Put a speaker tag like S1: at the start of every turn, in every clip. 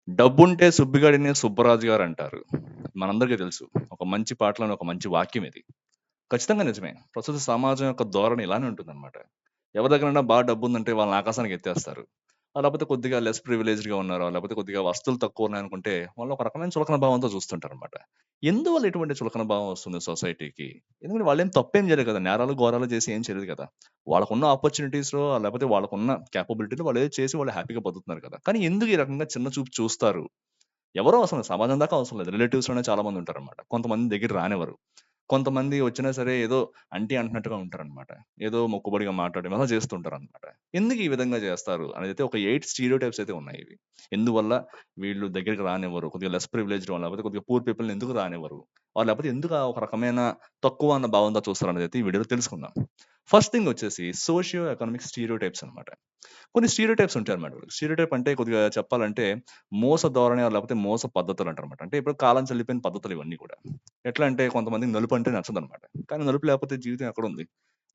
S1: డబ్బుంటే సుబ్బిగాడిని సుబ్బరాజు గారు అంటారు. మనందరికీ తెలుసు. ఒక మంచి పాటలోని ఒక మంచి వాక్యం ఇది. ఖచ్చితంగా నిజమే. ప్రస్తుత సమాజం యొక్క ధోరణి ఇలానే ఉంటుందన్నమాట. ఎవరి దగ్గరైనా బాగా డబ్బుందంటే వాళ్ళని ఆకాశానికి ఎత్తేస్తారు. లేకపోతే కొద్దిగా లెస్ ప్రివిలేజ్డ్‌గా ఉన్నారో, లేకపోతే కొద్దిగా వస్తువులు తక్కువున్నాయనుకుంటే వాళ్ళని ఒక రకమైన చులకన భావంతో చూస్తుంటారన్నమాట. ఎందువల్ల ఇటువంటి చులకన భావం వస్తుంది సొసైటీకి? ఎందుకంటే వాళ్ళేం తప్పేం చేయలేదు కదా! నేరాలు, ఘోరాలు చేసి ఏం చేయలేదు కదా! వాళ్ళకున్న ఆపర్చునిటీస్‌లో లేకపోతే వాళ్ళకున్న కేపబిలిటీలో వాళ్ళేదో చేసి వాళ్ళు హ్యాపీగా బతుకుతున్నారు కదా! కానీ ఎందుకు ఈ రకంగా చిన్న చూపు చూస్తారు? ఎవరో అసలు సమాజం దాకా అవసరం లేదు. రిలేటివ్స్‌లోనే చాలా మందుంటారనమాట. కొంతమంది దగ్గర రానివ్వరు. కొంతమంది వచ్చినా సరే ఏదో అంటీ అంటున్నట్టుగా ఉంటారనమాట. ఏదో మొక్కుబడిగా మాట్లాడడం అలా చేస్తుంటారనమాట. ఎందుకు ఈ విధంగా చేస్తారు అనేదైతే ఒక 8 స్టీరియోటైప్స్ అయితే ఉన్నాయి ఇవి. ఎందువల్ల వీళ్ళు దగ్గరికి రానివ్వరు. కొద్దిగా లెస్ ప్రివిలేజ్డ్ వాళ్ళు లేకపోతే కొద్దిగా పూర్ పీపుల్‌ని ఎందుకు రానివ్వరు? వాళ్ళు లేకపోతే ఎందుకు ఆ ఒక రకమైన తక్కువ అన్న భావంతో చూస్తారనేదైతే ఈ వీడియోలో తెలుసుకుందాం. ఫస్ట్ థింగ్ వచ్చేసి సోషియో ఎకనామిక్ స్టీరియోటైప్స్ అనమాట. కొన్ని స్టీరియోటైప్స్ ఉంటాయన్నమాట. స్టీరియోటైప్ అంటే కొద్దిగా చెప్పాలంటే మోస ధోరణి లేకపోతే మోస పద్ధతులంటారన్నమాట. అంటే ఇప్పుడు కాలం చెల్లిపోయిన పద్ధతులు ఇవన్నీ కూడా. ఎట్లా అంటే కొంతమందికి నలుపు అంటే నచ్చదనమాట. కానీ నలుపు లేకపోతే జీవితం ఎక్కడుంది?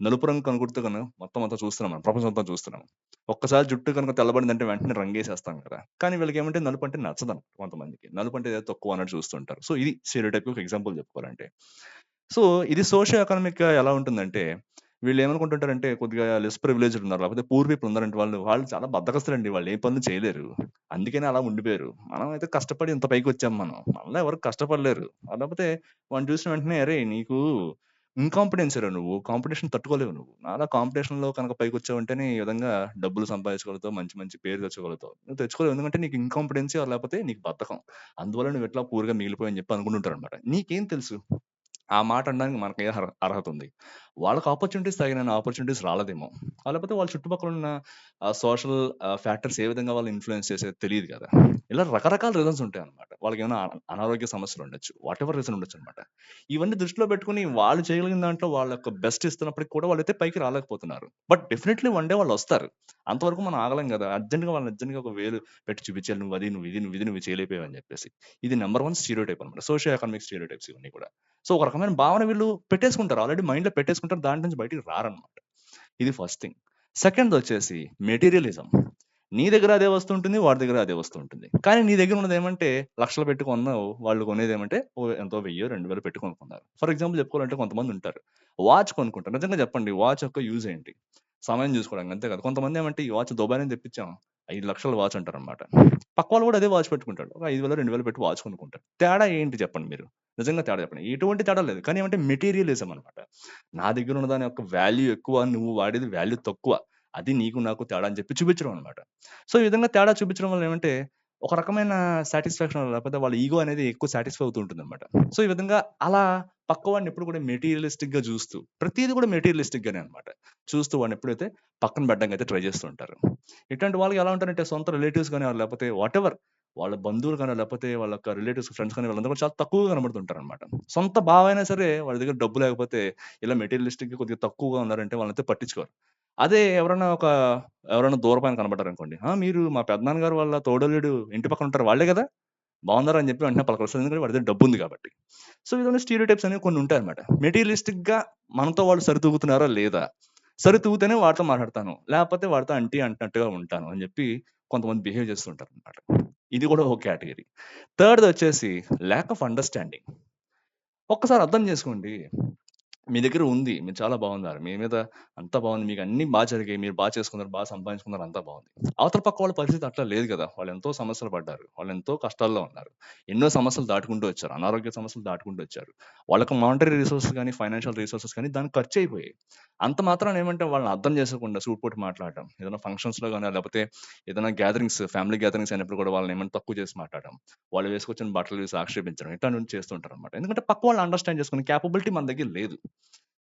S1: నలుపు రంగు కనుగుర్తు మొత్తం అంతా చూస్తున్నాం మనం. ప్రపంచం అంతా చూస్తున్నాం. ఒక్కసారి జుట్టు కనుక తెల్లబడిందంటే వెంటనే రంగేసేస్తాం కదా! కానీ వీళ్ళకేమంటే నలుపు అంటే నచ్చదనమాట కొంతమందికి. నలుపు అంటే ఏదో తక్కువ అన్నట్టు చూస్తుంటారు. సో, ఇది స్టీరియోటైప్‌కి ఒక ఎగ్జాంపుల్ చెప్పుకోవాలంటే. సో, ఇది సోషియో ఎకనామిక్‌గా ఎలా ఉంటుందంటే, వీళ్ళేమనుకుంటుంటారంటే కొద్దిగా లెస్ ప్రివిలేజ్డ్ ఉన్నారు. లేకపోతే పూర్ పీపుల్ ఉన్నారంటే వాళ్ళు చాలా బద్ధకస్తులండి. వాళ్ళు ఏ పనులు చేయలేరు. అందుకనే అలా ఉండిపోయారు. మనమైతే కష్టపడి ఇంత పైకొచ్చాం మనం. మనలో ఎవరు కష్టపడలేరు. లేకపోతే వాడిని చూసిన వెంటనే "అరేయ్! నీకు ఇన్‌కాంపిటెన్సీ‌రా నువ్వు. కాంపిటీషన్ తట్టుకోలేవు నువ్వు. నాలా కాంపిటీషన్‌లో కనుక పైకొచ్చావంటేనే ఈ విధంగా డబ్బులు సంపాదించగలుగుతావు. మంచి మంచి పేరు తెచ్చుకోగలుగుతావు. నువ్వు తెచ్చుకోలేవు. ఎందుకంటే నీకు ఇన్‌కాంపిటెన్సీ లేకపోతే నీకు బద్ధకం. అందువల్ల నువ్వు ఇట్లా పూర్‌గా మిగిలిపోయావు" అని చెప్పి అనుకుంటుంటారనమాట. నీకేం తెలుసు? ఆ మాట అనడానికి మనకే అర్హత ఉంది. వాళ్ళకి ఆపర్చునిటీస్ తగినన్ని ఆపర్చునిటీస్ రాలేదేమో! లేకపోతే వాళ్ళ చుట్టుపక్కల ఉన్న సోషల్ ఫ్యాక్టర్స్ ఏ విధంగా వాళ్ళని ఇన్‌ఫ్లూయెన్స్ చేసేదో తెలీదు కదా! ఇలా రకరకాల రీజన్స్ ఉంటాయన్నమాట. వాళ్ళకేమైనా అనారోగ్య సమస్యలు ఉండొచ్చు. వాటెవర్ రీజన్ ఉండొచ్చన్నమాట. ఇవన్నీ దృష్టిలో పెట్టుకొని వాళ్ళు చేయగలిగిన దాంట్లో వాళ్ళ యొక్క బెస్ట్ ఇస్తున్నప్పటికి కూడా వాళ్ళైతే పైకి రాలేకపోతున్నారు. బట్ డెఫినైట్‌లీ వన్ డే వాళ్ళొస్తారు. అంతవరకు మనం ఆగలేం గదా! అర్జెంట్‌గా ఒక వేలు పెట్టి చూపించాలి. నువ్వు అది, నువ్వు ఇది, నువ్వు ఇది, నువ్వు చేయలేకపోయావు అని చెప్పేసి. ఇది నంబర్ 1 స్టీరియోటైప్ అన్నమాట. సోషియో ఎకనామిక్ స్టీరియోటైప్స్ ఇవన్నీ కూడా. సో, ఒక రకమైన భావన వీళ్ళు పెట్టేసుకుంటారు. ఆల్రెడీ మైండ్‌లో పెట్టేసుకుంటారు. దాంట్లో నుంచి బయటికి రారన్నమాట. ఇది ఫస్ట్ థింగ్. సెకండ్‌దొచ్చేసి మెటీరియలిజం. నీ దగ్గర అదే వస్తువు ఉంటుంది. వాడి దగ్గర అదే వస్తువు ఉంటుంది. కానీ నీ దగ్గర ఉన్నదేమంటే లక్షలు పెట్టి కొన్నావు. వాళ్ళు కొనేదేమంటే ఎంతో 1000, 2000 పెట్టి కొనుక్కున్నారు. ఫర్ ఎగ్జాంపుల్ చెప్పుకోవాలంటే కొంతమందుంటారు. వాచ్ కొనుక్కుంటారు. నిజంగా చెప్పండి వాచ్ యొక్క యూజ్ ఏంటి? సమయం చూసుకోవడానికి అంతే కదా! కొంతమందేమంటే ఈ వాచ్ దుబాయ్ నుంచి తెప్పించాం. 5,00,000 వాచ్ అంటారన్నమాట. పక్కోళ్ళు కూడా అదే వాచ్ పెట్టుకుంటాడు. ఒక 5,000, 2,000 పెట్టి వాచ్ కొనుక్కుంటాడు. తేడా ఏంటి చెప్పండి మీరు? నిజంగా తేడా చెప్పండి. ఎటువంటి తేడా లేదు. కానీ ఏమంటే మెటీరియలిజం అన్నమాట. నా దగ్గర ఉన్న దాని యొక్క వాల్యూ ఎక్కువ. నువ్వు వాడేది వాల్యూ తక్కువ. అది నీకు నాకు తేడా అని చెప్పి చూపించడం అన్నమాట. సో, ఈ విధంగా తేడా చూపించడం వల్ల ఏమంటే, ఒక రకమైన సాటిస్ఫాక్షన్ లేకపోతే వాళ్ళ ఇగో అనేది ఎక్కువ సాటిస్ఫై అవుతూ ఉంటుందన్నమాట. సో, ఈ విధంగా అలా పక్కవాడిని ఎప్పుడు కూడా మెటీరియలిస్టిక్‌గా చూస్తూ, ప్రతీది కూడా మెటీరియలిస్టిక్‌గానే అన్నమాట. చూస్తూ వాడిని ఎప్పుడైతే పక్కన పెట్టడానికైతే ట్రై చేస్తూ ఉంటారు. ఇట్లాంటి వాళ్ళకి ఎలా ఉంటారంటే సొంత రిలేటివ్స్ గాని, లేకపోతే వాటెవర్ వాళ్ళ బంధువులు గాని, లేకపోతే వాళ్ళ యొక్క రిలేటివ్స్, ఫ్రెండ్స్ గాని వీళ్ళందరూ కూడా చాలా తక్కువగా కనబడుతుంటారన్నమాట. సొంత బావ అయినా సరే వాళ్ళ దగ్గర డబ్బు లేకపోతే ఇలా మెటీరియలిస్టిక్‌గా కొద్దిగా తక్కువగా ఉన్నారంటే వాళ్ళనైతే పట్టించుకోరు. అదే ఎవరైనా దూరపాయన కనపడ్డారనుకోండి. "ఆ! మీరు మా పెదనాన్న గారు వాళ్ళ తోడల్లుడు ఇంటి పక్కన ఉంటారు వాళ్ళే గదా! బాగున్నారా?" అని చెప్పి వెంటనే పలకరిస్తారు. ఎందుకంటే వాడి దగ్గర డబ్బుంది కాబట్టి. సో, ఈ విధంగా స్టీరియోటైప్స్ అనేవి కొన్ని ఉంటాయన్నమాట. మెటీరియలిస్టిక్‌గా మనతో వాళ్ళు సరితూగుతున్నారా లేదా? సరితూగితేనే వాడితో మాట్లాడతాను. లేకపోతే వాడితో అంటీ అంటున్నట్టుగా ఉంటాను అని జెప్పి కొంతమంది బిహేవ్ చేస్తూ ఉంటారన్నమాట. ఇది కూడా ఒక కేటగరీ. థర్డ్‌దొచ్చేసి ల్యాక్ ఆఫ్ అండర్‌స్టాండింగ్. ఒక్కసారి అర్థం చేసుకోండి. మీ దగ్గర ఉంది. మీరు చాలా బాగున్నారు. మీ మీద అంతా బాగుంది. మీకు అన్నీ జరిగాయి. మీరు చేసుకున్నారు, సంపాదించుకున్నారు అంతా బాగుంది. అవతల పక్క వాళ్ళ పరిస్థితి అట్లా లేదు గదా! వాళ్ళెంతో సమస్యలు పడ్డారు. వాళ్ళెంతో కష్టాల్లో ఉన్నారు. ఎన్నో సమస్యలు దాటుకుంటూ వచ్చారు. అనారోగ్య సమస్యలు దాటుకుంటూ వచ్చారు. వాళ్ళకి మానిటరీ రిసోర్సెస్ గాని, ఫైనాన్షియల్ రిసోర్సెస్ గాని దానికి ఖర్చయిపోయాయి. అంత మాత్రాన ఏమంటే వాళ్ళని అర్థం చేసుకోకుండా సూటిపోటి మాట్లాడడం. ఏదైనా ఫంక్షన్స్‌లో గాని, లేకపోతే ఏదైనా ఫ్యామిలీ గ్యాదరింగ్స్ అయినప్పుడు కూడా వాళ్ళని ఏమైనా తక్కువ చేసి మాట్లాడడం. వాళ్ళు వేసుకొచ్చిన బట్టలు చూసి ఆక్షేపించడం. ఇట్లాంటివన్నీ చేస్తుంటారనమాట. ఎందుకంటే పక్క వాళ్ళు అండర్‌స్టాండ్ చేసుకునే కేపబిలిటీ మన దగ్గర లేదు.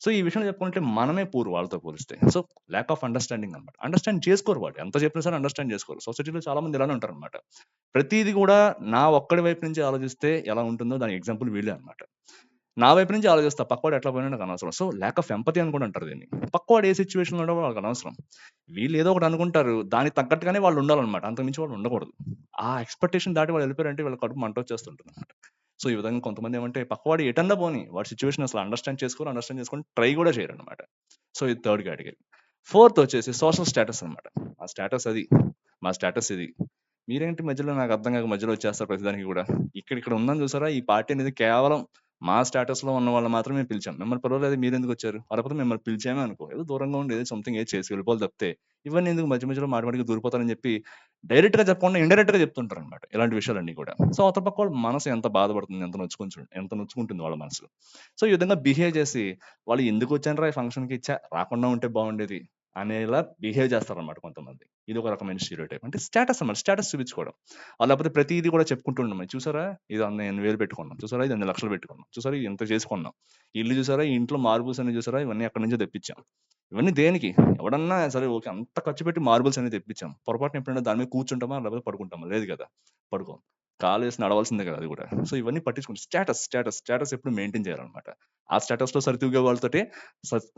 S1: సో, ఈ విషయంలో చెప్పుకుంటే మనమే పూర్ వాళ్ళతో పోలిస్తే. సో, ల్యాక్ ఆఫ్ అండర్‌స్టాండింగ్ అన్నమాట. అండర్‌స్టాండ్ చేసుకోరు వాళ్ళు. ఎంత చెప్పినా సరే అండర్‌స్టాండ్ చేసుకోరు. సొసైటీలో చాలా మంది ఇలానే ఉంటారనమాట. ప్రతీది గూడా నా ఒక్కడి వైపు నుంచి ఆలోచిస్తే ఎలా ఉంటుందో దానికి ఎగ్జాంపుల్ వీళ్ళే అన్నమాట. నా వైపు నుంచి ఆలోచిస్తా. పక్కోడు ఎట్లా పోయినా నాకు అనవసరం. సో, ల్యాక్ ఆఫ్ ఎంపథీ అని కూడా అంటారు దీన్ని. పక్కోడు ఏ సిట్యుయేషన్‌లో ఉన్నాడో వాళ్ళకి అనవసరం. వీళ్ళు ఏదో ఒకటి అనుకుంటారు. దానికి తగ్గట్టుగానే వాళ్ళు ఉండాలన్నమాట. అంతకు మించి వాళ్ళు ఉండకూడదు. ఆ ఎక్స్‌పెక్టేషన్ దాటి వాళ్ళు వెళ్ళిపోయారంటే వీళ్ళ కడుపు మంటొచ్చేస్తుంటుందన్నమాట. సో, ఈ విధంగా కొంతమంది ఏమంటే పక్కవాడు ఎటన్నా పోనీ వాడి సిట్యుయేషన్ అసలు అండర్‌స్టాండ్ చేసుకొని ట్రై కూడా చేయరన్నమాట. సో, ఇది థర్డ్ కేటగరీ. ఫోర్త్ వచ్చేసి సోషల్ స్టేటస్ అన్నమాట. మా స్టేటస్ అది. మా స్టేటస్ ఇది. మీరేంటి మధ్యలో నాకు అర్థం కాక మధ్యలో వచ్చేస్తారు ప్రతిదానికి కూడా. ఇక్కడ ఉందని చూసారా? ఈ పార్టీ అనేది కేవలం మా స్టేటస్‌లో ఉన్న వాళ్ళని మాత్రమే పిలిచాం. మిమ్మల్ని పిలవలేదు మీరెందుకొచ్చారు? లేకపోతే మిమ్మల్ని పిలిచామే అనుకో, ఏదో దూరంగా ఉండి ఏదో సంథింగ్ ఏదో చేసి వెళ్ళిపోవాలి తప్పితే, ఇవన్నీ ఎందుకు మధ్య మధ్యలో మాటి మాటికి దూరిపోతారని చెప్పి డైరెక్ట్‌గా చెప్పకుండా ఇండైరెక్ట్‌గా చెప్తుంటారనమాట. ఇలాంటి విషయాలన్నీ కూడా. సో, అవతల పక్క వాళ్ళ మనసు ఎంత బాధపడుతుంది, ఎంత నొచ్చుకుంటుంది వాళ్ళ మనసు. సో, ఈ విధంగా బిహేవ్ చేసి వాళ్ళు ఎందుకొచ్చానురా ఈ ఫంక్షన్‌కి రాకుండా ఉంటే బాగుండేది అనేలా బిహేవ్ చేస్తారనమాట కొంతమంది. ఇది ఒక రకమైన స్టీరియోటైప్. అంటే స్టేటస్ అన్నమాట. స్టేటస్ చూపించుకోవడం. లేకపోతే ప్రతీది కూడా చెప్పుకుంటూ ఉండడం. చూసారా ఇది అన్ని ఎన్ని వేలు పెట్టుకున్నాం. చూసారా ఇది అన్ని లక్షలు పెట్టుకున్నాం. చూసారా ఇది ఇంత చేసుకున్నాం. ఈ ఇల్లు చూసారా ఈ ఇంట్లో మార్బుల్స్ అన్ని చూసారా ఇవన్నీ అక్కడి నుంచే తెప్పించాం. ఇవన్నీ దేనికి? ఎవడన్నా సరే ఓకే. అంత ఖర్చు పెట్టి మార్బుల్స్ అన్ని తెప్పించాం. పొరపాటున ఎప్పుడైనా దాని మీద కూర్చుంటామా? లేకపోతే పడుకుంటామా? లేదు కదా! పడుకోం. కాలేసి నడవాల్సిందే కదా అది కూడా. సో, ఇవన్నీ పట్టించుకుంటే స్టేటస్ ఎప్పుడు మెయింటైన్ చేయాలన్నమాట. ఆ స్టేటస్‌లో సరితూగే వాళ్ళతోటే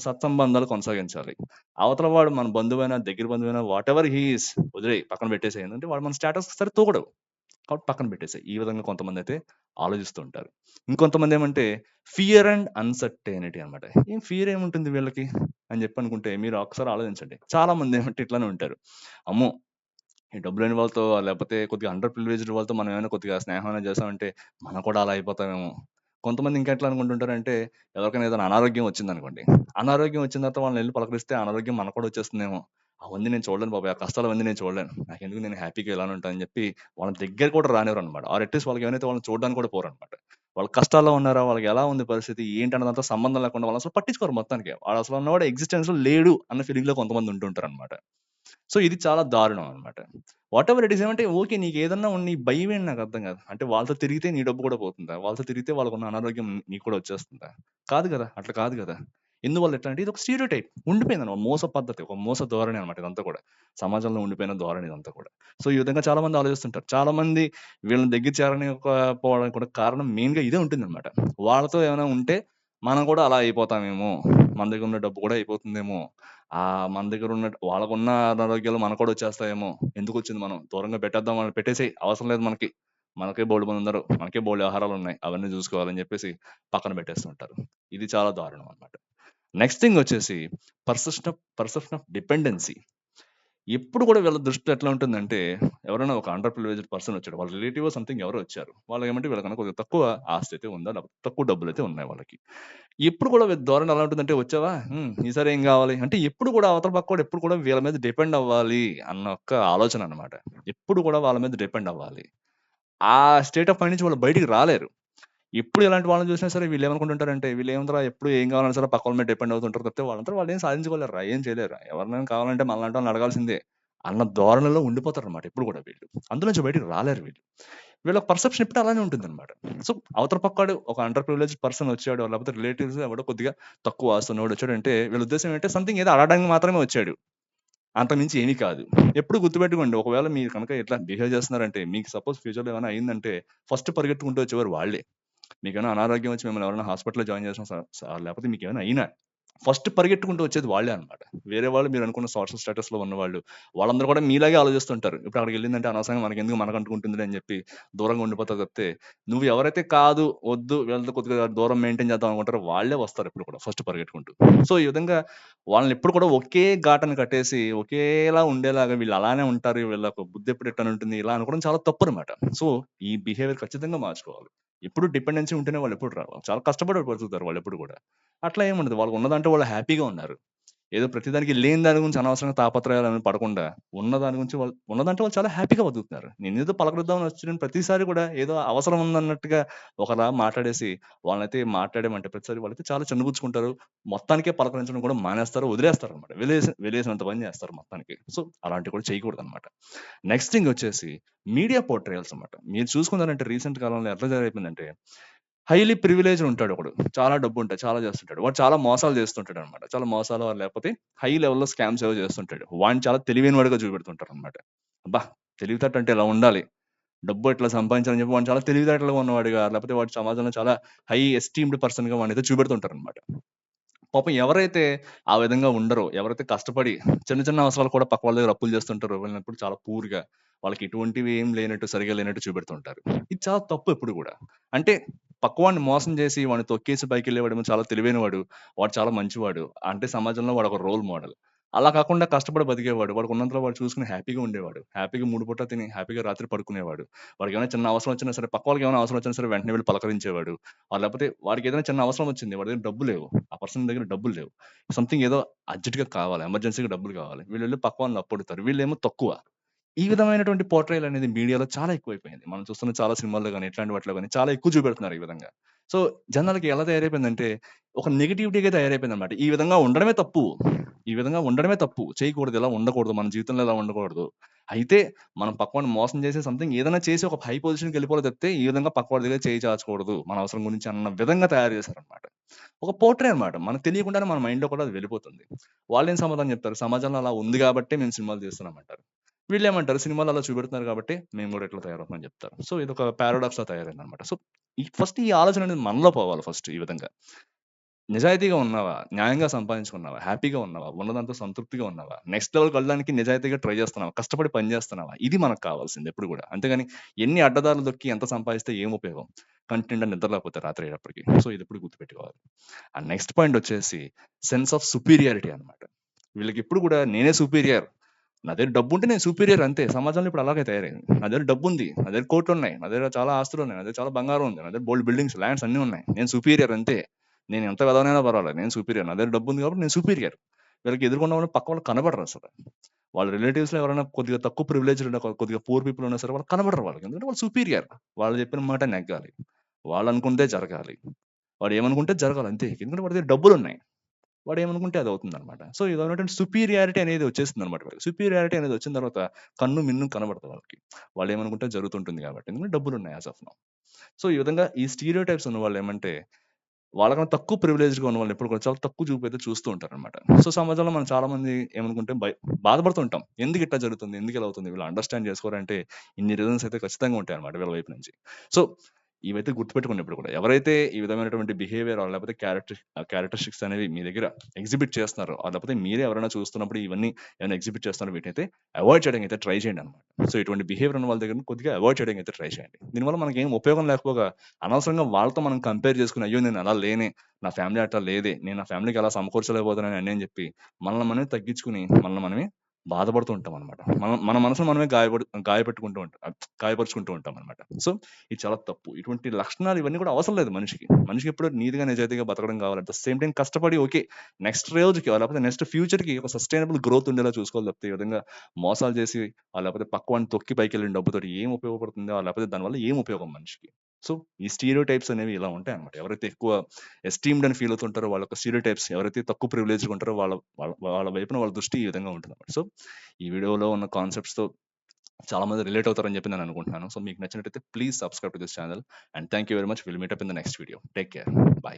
S1: సత్సంబంధాలు కొనసాగించాలి. అవతల వాడు మన బంధువైనా, దగ్గర బంధువైనా వాటెవర్ హి ఈస్ వదిలేయి పక్కన పెట్టేసేయి. ఎందుకంటే వాడు మన స్టేటస్‌కి సరి తూగడు. కాబట్టి పక్కన పెట్టేసేయి. ఈ విధంగా కొంతమందైతే ఆలోచిస్తూ ఉంటారు. ఇంకొంతమందేమంటే ఫియర్ అండ్ అన్‌సర్టెనిటీ అన్నమాట. ఏం ఫియర్ ఏముంటుంది వీళ్ళకి అని చెప్పి అనుకుంటే మీరు ఒకసారి ఆలోచించండి. చాలా మందేమంటే ఇట్లానే ఉంటారు. అమ్మో! ఈ డబ్బులేని వాళ్ళతో లేకపోతే కొద్దిగా అండర్ ప్రివిలేజ్డ్ వాళ్ళతో మనం ఏమైనా కొద్దిగా స్నేహం అనేది చేసామంటే మనం కూడా అలా అయిపోతామేమో. కొంతమంది ఇంకా ఎట్లా అనుకుంటుంటారంటే ఎవరికైనా ఏదైనా అనారోగ్యం వచ్చిందనుకోండి. అనారోగ్యం వచ్చిన తర్వాత వాళ్ళని వెళ్లి పలకరిస్తే ఆ అనారోగ్యం మనకు కూడా వచ్చేస్తుందేమో. అవన్నీ నేను చూడలేను బాబాయ్. ఆ కష్టాలు అవన్నీ నేను చూడలేను. నాకెందుకు నేను హ్యాపీగా ఇలానే ఉంటా అని చెప్పి వాళ్ళ దగ్గర కూడా రానివ్వరనమాట. ఆర్ అట్‌లీస్ట్ వాళ్ళకి ఏమైనా వాళ్ళని చూడడానికి కూడా పోరనమాట. వాళ్ళు కష్టాల్లో ఉన్నారా? వాళ్ళకి ఎలా ఉంది పరిస్థితి? ఏంటి అన్న దాంతో సంబంధం లేకుండా వాళ్ళు అసలు పట్టించుకోరు మొత్తానికి. వాడు అసలు ఉన్నవాడు ఎగ్జిస్టెన్స్‌లో లేడు అన్న ఫీలింగ్‌లో కొంతమంది ఉంటుంటారనమాట. సో, ఇది చాలా దారుణం అనమాట. వాటెవర్ ఇట్ ఈస్ ఏమంటే ఓకే. నీకేదన్నా నీ భయమేంటి నాకర్థం కాదు. అంటే వాళ్ళతో తిరిగితే నీ డబ్బు కూడా పోతుందా? వాళ్ళతో తిరిగితే వాళ్ళకున్న అనారోగ్యం నీకు కూడా వచ్చేస్తుందా? కాదు గదా! అట్లా కాదు గదా! ఎందువల్ల ఎట్లా అంటే ఇదొక స్టీరియోటైప్. ఉండిపోయిందనమాట. మోస పద్ధతి. ఒక మోస ధోరణి అనమాట ఇదంతా కూడా. సమాజంలో ఉండిపోయిన ధోరణి ఇదంతా కూడా. సో, ఈ విధంగా చాలా మంది ఆలోచిస్తుంటారు. చాలా మంది వీళ్ళని దగ్గర పోవడానికి కూడా కారణం మెయిన్‌గా ఇదే ఉంటుందనమాట. వాళ్ళతో ఏమైనా ఉంటే మనం కూడా అలా అయిపోతామేమో! మన దగ్గర ఉన్న డబ్బు కూడా అయిపోతుందేమో! మన దగ్గరున్న వాళ్ళకున్న అనారోగ్యాలు మనకు కూడా వచ్చేస్తాయేమో! ఎందుకొచ్చింది మనం దూరంగా పెట్టేద్దాం వాళ్ళని పెట్టేసేయి అవసరం లేదు మనకి. మనకే బోలెడుమందున్నారు. మనకే బోలెడు వ్యవహారాలున్నాయి. అవన్నీ జూసుకోవాలని జెప్పేసి పక్కన పెట్టేస్తుంటారు. ఇది చాలా దారుణం అన్నమాట. నెక్స్ట్ థింగ్ వచ్చేసి పర్సెప్షన్ ఆఫ్ డిపెండెన్సీ. ఎప్పుడు కూడా వీళ్ళ దృష్టిలో ఎట్లా ఉంటుందంటే, ఎవరైనా ఒక అండర్ ప్రివిలేజ్డ్ పర్సన్ వచ్చాడు. వాళ్ళ రిలేటివో సంథింగ్ ఎవరో వచ్చారు. వాళ్ళేమంటే వీళ్ళకన్నా కొద్దిగా తక్కువ ఆస్తి అయితే ఉందా? లేకపోతే తక్కువ డబ్బులైతే ఉన్నాయి వాళ్ళకి. ఎప్పుడు కూడా వీళ్ళ ధోరణి ఎలా ఉంటుందంటే, "వచ్చావా? ఈసారి ఏం గావాలి?" అంటే ఎప్పుడు కూడా అవతల పక్కోడు ఎప్పుడు కూడా వీళ్ళ మీద డిపెండ్ అవ్వాలి అన్న ఒక్క ఆలోచన అన్నమాట. ఎప్పుడు కూడా వాళ్ళ మీద డిపెండ్ అవ్వాలి. ఆ స్టేట్ ఆఫ్ మైండ్ నుంచి వాళ్ళు బయటికి రాలేరు. ఎప్పుడు ఇలాంటి వాళ్ళని చూసినా సరే వీళ్ళేమనుకుంటుంటారంటే, వీళ్ళేముందిరా ఎప్పుడు ఏం కావాలన్నా సరే పక్కోళ్ళ మీద డిపెండ్ అవుతుంటారు తప్పితే వాళ్ళంతట వాళ్ళేం సాధించుకోలేరురా. ఏం చేయలేరురా. ఎవరినైనా కావాలంటే మనలాంటి వాళ్ళని అడగాల్సిందే అన్న ధోరణిలో ఉండిపోతారనమాట ఎప్పుడు కూడా వీళ్ళు. అందులో నుంచి బయటికి రాలేరు వీళ్ళు. వీళ్ళ పర్సెప్షన్ ఎప్పుడు అలానే ఉంటుందనమాట. సో, అవతల పక్కోడు ఒక అండర్ ప్రివిలేజ్డ్ పర్సన్ వచ్చాడు లేకపోతే రిలేటివ్స్ ఎవడో కొద్దిగా తక్కువ ఆస్తి ఉన్నవాడు వచ్చాడంటే వీళ్ళ ఉద్దేశ్యం ఏంటంటే సంథింగ్ ఏదో అడగడానికి మాత్రమే వచ్చాడు. అంతకు మించి ఏమీ కాదు. ఎప్పుడు గుర్తుపెట్టుకోండి. ఒకవేళ మీరు కనుక ఇట్లా బిహేవ్ చేస్తున్నారంటే మీకు సపోజ్ ఫ్యూచర్‌లో ఏమైనా అయిందంటే ఫస్ట్ పరిగెత్తుకుంటూ వచ్చేవారు వాళ్ళే. మీకేమైనా అనారోగ్యం వచ్చి మిమ్మల్ని ఎవరైనా హాస్పిటల్‌లో జాయిన్ చేసిన లేకపోతే మీకేమైనా అయినా ఫస్ట్ పరిగెట్టుకుంటూ వచ్చేది వాళ్ళే అన్నమాట. వేరే వాళ్ళు మీరనుకున్న సోషల్ స్టేటస్‌లో ఉన్నవాళ్ళు, వాళ్ళందరూ కూడా మీలాగే ఆలోచిస్తుంటారు. ఇప్పుడు అక్కడికెళ్ళిందంటే అనవసరంగా మనకెందుకు మనకంటుకుంటుందిలే అని చెప్పి దూరంగా ఉండిపోతారు తప్పితే, నువ్వు ఎవరైతే కాదు, వద్దు వీళ్ళతో కొద్దిగా దూరం మెయింటైన్ చేద్దాం అనుకుంటారో వాళ్ళే వస్తారు ఎప్పుడు కూడా ఫస్ట్ పరిగెట్టుకుంటూ. సో, ఈ విధంగా వాళ్ళని ఎప్పుడు కూడా ఒకే ఘాటన కట్టేసి, ఒకేలా ఉండేలాగా వీళ్ళు అలానే ఉంటారు. వీళ్ళకు బుద్ధి ఎప్పుడు ఇట్టనే ఉంటుంది. ఇలా అనుకోవడం చాలా తప్పనమాట. సో, ఈ బిహేవియర్ ఖచ్చితంగా మార్చుకోవాలి. ఎప్పుడు డిపెండెన్సీ ఉంటేనే వాళ్ళెప్పుడు రారు. చాలా కష్టపడి బతుకుతారు వాళ్ళెప్పుడు గూడా. అట్లా ఏముండదు. వాళ్ళకున్న దాంట్లో వాళ్ళు హ్యాపీగా ఉన్నారు. ఏదో ప్రతిదానికి లేని దాని గురించి అనవసరంగా తాపత్రయాలని పడకుండా, ఉన్న దాని గురించి ఉన్న దాంట్లో వాళ్ళు చాలా హ్యాపీగా బతుకుతున్నారు. నేనేదో పలకరిద్దామని వచ్చిన ప్రతిసారి కూడా ఏదో అవసరం ఉందన్నట్టుగా ఒకలా మాట్లాడేసి, వాళ్ళనైతే మాట్లాడామంటే ప్రతిసారి వాళ్ళైతే చాలా చిన్నబుచ్చుకుంటారు. మొత్తానికే పలకరించడం కూడా మానేస్తారు. వదిలేస్తారనమాట. వెలేసినంత పని చేస్తారు మొత్తానికి. సో, అలాంటివి కూడా చేయకూడదనమాట. నెక్స్ట్ థింగ్ వచ్చేసి మీడియా పోర్ట్రేయల్స్ అన్నమాట. మీరు చూసుకున్నారంటే రీసెంట్ కాలంలో ఎట్లా జరిగిపోయిందంటే, హైలీ ప్రివిలేజ్డ్ ఉంటాడు ఒకడు. చాలా డబ్బుంటాయి. చాలా చేస్తుంటాడు. వాడు చాలా మోసాలు చేస్తుంటాడనమాట. చాలా మోసాలు లేకపోతే హై లెవెల్‌లో స్కామ్స్ ఏవో చేస్తుంటాడు. వాడిని చాలా తెలివైన వాడిగా చూపెడుతుంటారనమాట. అబ్బా! తెలివితేటలు అంటే ఇలా ఉండాలి. డబ్బు ఇట్లా సంపాదించాలని చెప్పి వాడిని చాలా తెలివితేటలుగా ఉన్నవాడిగా, లేకపోతే వాడు సమాజంలో చాలా హై ఎస్టీమ్డ్ పర్సన్‌గా వాడినైతే చూపెడుతుంటారనమాట. పాపం ఎవరైతే ఆ విధంగా ఉండరో, ఎవరైతే కష్టపడి చిన్న చిన్న అవసరాలు కూడా పక్క వాళ్ళ దగ్గర అప్పులు చేస్తుంటారో, వీళ్ళనెప్పుడు చాలా పూర్‌గా వాళ్ళకి ఎటువంటివి ఏం లేనట్టు, సరిగ్గా లేనట్టు చూపెడుతుంటారు. ఇది చాలా తప్పు ఎప్పుడు గూడా. అంటే పక్కవాడిని మోసం చేసి, వాడిని తొక్కేసి పైకెళ్ళేవాడేమో చాలా తెలివైనవాడు. వాడు చాలా మంచివాడు. అంటే సమాజంలో వాడొక రోల్ మోడల్. అలా కాకుండా కష్టపడి బతికేవాడు. వాడికి ఉన్నంతలో వాడు చూసుకొని హ్యాపీగా ఉండేవాడు. హ్యాపీగా 3 పూటలా తిని హ్యాపీగా రాత్రి పడుకునేవాడు. వాడికేమైనా చిన్న అవసరం వచ్చినా సరే, పక్క వాళ్ళకేమైనా అవసరం వచ్చినా సరే వెంటనే వెళ్లి పలకరించేవాడు. లేకపోతే వాడికేదైనా చిన్న అవసరం వచ్చింది. వాడి దగ్గర డబ్బులు లేవు. ఆ పర్సన్ దగ్గర డబ్బులు లేవు. సంథింగ్ ఏదో అర్జెంట్‌గా కావాలి. ఎమర్జెన్సీ‌గా డబ్బులు కావాలి. వీళ్ళెళ్లి పక్క వాళ్ళని అప్పడుగుతారు. వీళ్ళేమో తక్కువ. ఈ విధమైనటువంటి పోర్ట్రేయల్ అనేది మీడియాలో చాలా ఎక్కువైపోయింది. మనం చూస్తున్న చాలా సినిమాల్లో గాని, ఇట్లాంటి వాటిలో గాని చాలా ఎక్కువ చూపెడుతున్నారు ఈ విధంగా. సో, జనాలకి ఎలా తయారైపోయిందంటే, ఒక నెగటివిటీ‌గా తయారైపోయిందన్నమాట. ఈ విధంగా ఉండడమే తప్పు. ఈ విధంగా ఉండడమే తప్పు. చేయకూడదు. ఇలా ఉండకూడదు. మన జీవితంలో ఇలా ఉండకూడదు. అయితే మనం పక్కవాడిని మోసం చేసి సంథింగ్ ఏదైనా చేసి ఒక హై పొజిషన్‌కెళ్ళిపోవాలి తప్పితే, ఈ విధంగా పక్కవాడి దగ్గర చేయి చాచకూడదు. మన అవసరం గురించి అన్న విధంగా తయారు చేశారన్నమాట. ఒక పోర్ట్రే అన్నమాట. మనకు తెలియకుండానే మన మైండ్‌లో కూడా అది వెళ్ళిపోతుంది. వాళ్ళేం సమాధానం చెప్తారు? సమాజంలో అలా ఉంది గాబట్టే మేము సినిమాలు తీస్తున్నామంటారు. వీళ్ళేమంటారు? సినిమాలో అలా చూపెడుతున్నారు కాబట్టి మేము గూడా ఇట్లా తయారవుతున్నామని జెప్తారు. సో, ఇదొక పారాడాక్స్‌లా తయారైందన్నమాట. సో, ఈ ఆలోచన అనేది మనలో పోవాలి ఫస్ట్ ఈ విధంగా. నిజాయితీగా ఉన్నావా? న్యాయంగా సంపాదించుకున్నావా? హ్యాపీగా ఉన్నావా? ఉన్నదాంతో సంతృప్తిగా ఉన్నావా? నెక్స్ట్ లెవెల్‌కి వెళ్ళడానికి నిజాయితీగా ట్రై చేస్తున్నావా? కష్టపడి పని చేస్తున్నావా? ఇది మనకు కావాల్సింది ఎప్పుడు గూడా. అంతేగాని ఎన్ని అడ్డదారులు దొక్కి ఎంత సంపాదిస్తే ఏం ఉపయోగం? కంటి నిండా నిద్ర లేకపోతే రాత్రి అయ్యేటప్పటికి. సో, ఇదెప్పుడు గుర్తుపెట్టుకోవాలి. అండ్ నెక్స్ట్ పాయింట్ వచ్చేసి సెన్స్ ఆఫ్ సుపీరియారిటీ అన్నమాట. వీళ్ళకెప్పుడు గూడా నేనే సుపీరియర్. నా దగ్గర డబ్బుంటే నేను సుపీరియర్ అంతే. సమాజంలో ఇప్పుడు అలాగే తయారైంది. నా దగ్గర డబ్బుంది. నా దగ్గర కోట్లున్నాయి. నా దగ్గర చాలా ఆస్తులున్నాయి. నా దగ్గర చాలా బంగారం ఉంది. నా దగ్గర బోలెడు బిల్డింగ్స్, ల్యాండ్స్ అన్నీ ఉన్నాయి. నేను సుపీరియర్ అంతే. నేను ఎంత వెధవనైనా పర్వాలేదు. నేను సుపీరియర్. నా దగ్గర డబ్బుంది కాబట్టి నేను సుపీరియర్. వీళ్ళకి ఎదురుగుండా ఉన్న పక్క వాళ్ళు కనపడరసల. వాళ్ళ రిలేటివ్స్‌లో ఎవరైనా కొద్దిగా తక్కువ ప్రివిలేజ్డ్ ఉన్న కొద్దిగా పూర్ పీపుల్ ఉన్నా సరే వాళ్ళు కనపడరు వాళ్ళకి. ఎందుకంటే వాళ్ళు సుపీరియర్. వాళ్ళు చెప్పిన మాట నెగ్గాలి. వాళ్ళనుకుందే జరగాలి. వాడేమనుకుంటే జరగాలి అంతే. ఎందుకంటే వాడి దగ్గర డబ్బులున్నాయి. వాడేమనుకుంటే అదవుతుందనమాట. సో, ఇదనేటువంటి సుపీరియారిటీ అనేది వచ్చేసిందనమాట వాళ్ళకి. సుపీరియారిటీ అనేది వచ్చిన తర్వాత కన్ను, మిన్ను కనబడదు వాళ్ళకి. వాళ్ళేమనుకుంటే జరుగుతుంటుంది గాబట్టి. ఎందుకంటే డబ్బులున్నాయి యాస్ ఆఫ్ నౌ. సో, ఈ విధంగా ఈ స్టీరియోటైప్స్ ఉన్నవాళ్ళేమంటే, వాళ్ళకన్నా తక్కువ ప్రివిలేజ్డ్‌గా ఉన్న వాళ్ళని ఎప్పుడు కూడా చాలా తక్కువ చూపైతే చూస్తూ ఉంటారనమాట. సో, సమాజంలో మనం చాలా మంది ఏమనుకుంటే బాధపడుతూ ఉంటాం. ఎందుకిట్లా జరుగుతుంది? ఎందుకిలా అవుతుంది? వీళ్ళు అండర్‌స్టాండ్ చేసుకోరంటే ఇన్ని రీజన్స్ అయితే ఖచ్చితంగా ఉంటాయన్నమాట వీళ్ళ వైపు నుంచి. సో, ఇవైతే గుర్తుపెట్టుకోండి ఎప్పుడు కూడా. ఎవరైతే ఈ విధమైనటువంటి బిహేవియర్ లేకపోతే క్యారెక్టరిస్టిక్స్ అనేవి మీ దగ్గర ఎగ్జిబిట్ చేస్తున్నారో, లేకపోతే మీరే ఎవరైనా చూస్తున్నప్పుడు ఇవన్నీ ఏమైనా ఎగ్జిబిట్ చేస్తున్నారో వీటినైతే అవాయిడ్ చేయడానికి అయితే ట్రై చేయండన్నమాట. సో, ఇటువంటి బిహేవియర్ ఉన్న వాళ్ళ దగ్గర కొద్దిగా అవాయిడ్ చేయడానికి అయితే ట్రై చేయండి. దీనివల్ల మనకేం ఉపయోగం లేకపోగా అనవసరంగా వాళ్ళతో మనం కంపేర్ చేసుకొని, అయ్యో! నేను అలా లేనే, నా ఫ్యామిలీ అట్లా లేదే, నేను నా ఫ్యామిలీకి అలా సమకూర్చలేకపోతున్నాను అని చెప్పి మనల్ని మనమే తగ్గించుకొని, మనల్ని మనమే బాధపడుతూ ఉంటామనమాట. మనం మన మనసును మనమే గాయపెట్టుకుంటూ ఉంటాం. గాయపరుచుకుంటూ ఉంటామనమాట. సో, ఇది చాలా తప్పు. ఇటువంటి లక్షణాలు ఇవన్నీ కూడా అవసరం లేదు మనిషికి. మనిషికి ఎప్పుడు నీతిగా, నిజాయితీగా బతకడం కావాలి. అట్ ద సేమ్ టైమ్ కష్టపడి ఓకే. నెక్స్ట్ రోజుకి లేకపోతే నెక్స్ట్ ఫ్యూచర్‌కి ఒక సస్టైనబుల్ గ్రోత్ ఉండేలా చూసుకోవాలి తప్పితే, ఈ విధంగా మోసాలు చేసి లేకపోతే పక్కవాడిని తొక్కి పైకెళ్ళిన డబ్బుతోటి ఏం ఉపయోగపడుతుంది? లేకపోతే దానివల్ల ఏం ఉపయోగం మనిషికి? సో, ఈ స్టీరియోటైప్స్ అనేవి ఇలా ఉంటాయన్నమాట. ఎవరైతే ఎక్కువ ఎస్టీమ్డ్ అని ఫీల్ అవుతుంటారో వాళ్ళ యొక్క స్టీరియోటైప్స్, ఎవరైతే తక్కువ ప్రివిలేజ్డ్‌గా ఉంటారో వాళ్ళ వాళ్ళ వాళ్ళ వైపున వాళ్ళ దృష్టి ఈ విధంగా ఉంటుందన్నమాట. సో, ఈ వీడియోలో ఉన్న కాన్సెప్ట్స్‌తో చాలా మంది రిలేట్ అవుతారని చెప్పి నేను అనుకుంటున్నాను. సో, మీకు నచ్చినట్టయితే please subscribe to this channel and thank you very much. Will meet up in the next video. Take care. By.